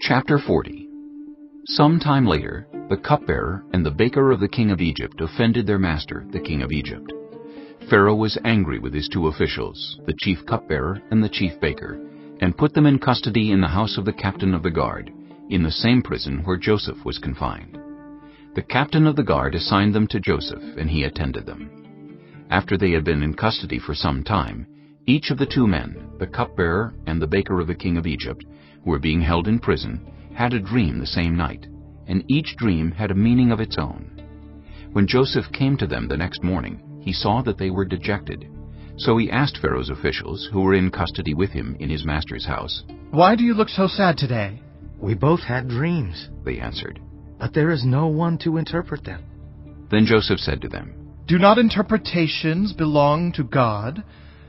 Chapter 40. Some time later, the cupbearer and the baker of the king of Egypt offended their master, the king of Egypt. Pharaoh was angry with his two officials, the chief cupbearer and the chief baker, and put them in custody in the house of the captain of the guard, in the same prison where Joseph was confined. The captain of the guard assigned them to Joseph, and he attended them. After they had been in custody for some time, each of the two men, the cupbearer and the baker of the king of Egypt, who were being held in prison, had a dream the same night, and each dream had a meaning of its own. When Joseph came to them the next morning, he saw that they were dejected. So he asked Pharaoh's officials, who were in custody with him in his master's house, "Why do you look so sad today?" "We both had dreams," they answered. "but there is no one to interpret them." Then Joseph said to them, "Do not interpretations belong to God?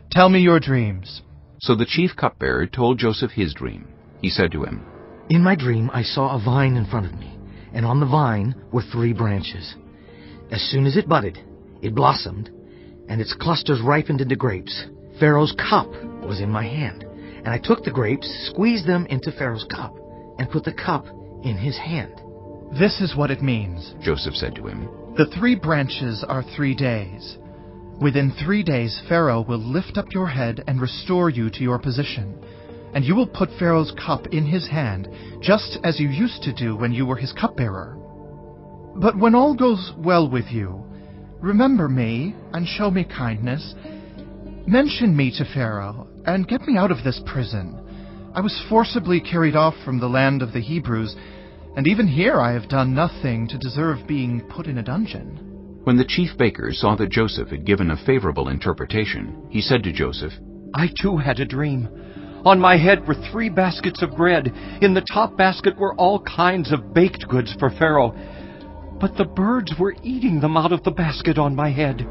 Tell me your dreams." So the chief cupbearer told Joseph his dream. He said to him, "In my dream I saw a vine in front of me, and on the vine were 3 branches. As soon as it budded, it blossomed, and its clusters ripened into grapes. Pharaoh's cup was in my hand, and I took the grapes, squeezed them into Pharaoh's cup, and put the cup in his hand." "This is what it means," Joseph said to him. "The 3 branches are 3 days. Within 3 days Pharaoh will lift up your head and restore you to your position, and you will put Pharaoh's cup in his hand, just as you used to do when you were his cupbearer. But when all goes well with you, remember me and show me kindness. Mention me to Pharaoh and get me out of this prison. I was forcibly carried off from the land of the Hebrews, and even here I have done nothing to deserve being put in a dungeon." When the chief baker saw that Joseph had given a favorable interpretation, he said to Joseph, "I too had a dream. On my head were 3 baskets of bread. In the top basket were all kinds of baked goods for Pharaoh. But the birds were eating them out of the basket on my head."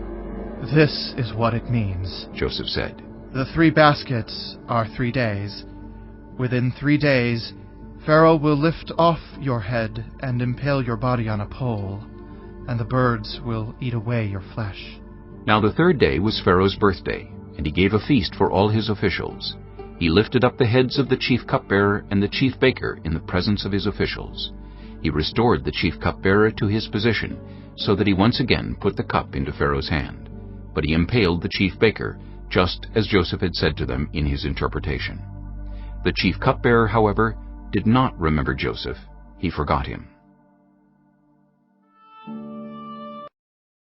"This is what it means," Joseph said. "The 3 baskets are 3 days. Within 3 days, Pharaoh will lift off your head and impale your body on a pole, and the birds will eat away your flesh." Now the 3rd day was Pharaoh's birthday, and he gave a feast for all his officials. He lifted up the heads of the chief cupbearer and the chief baker in the presence of his officials. He restored the chief cupbearer to his position, so that he once again put the cup into Pharaoh's hand. But he impaled the chief baker, just as Joseph had said to them in his interpretation. The chief cupbearer, however, did not remember Joseph. He forgot him.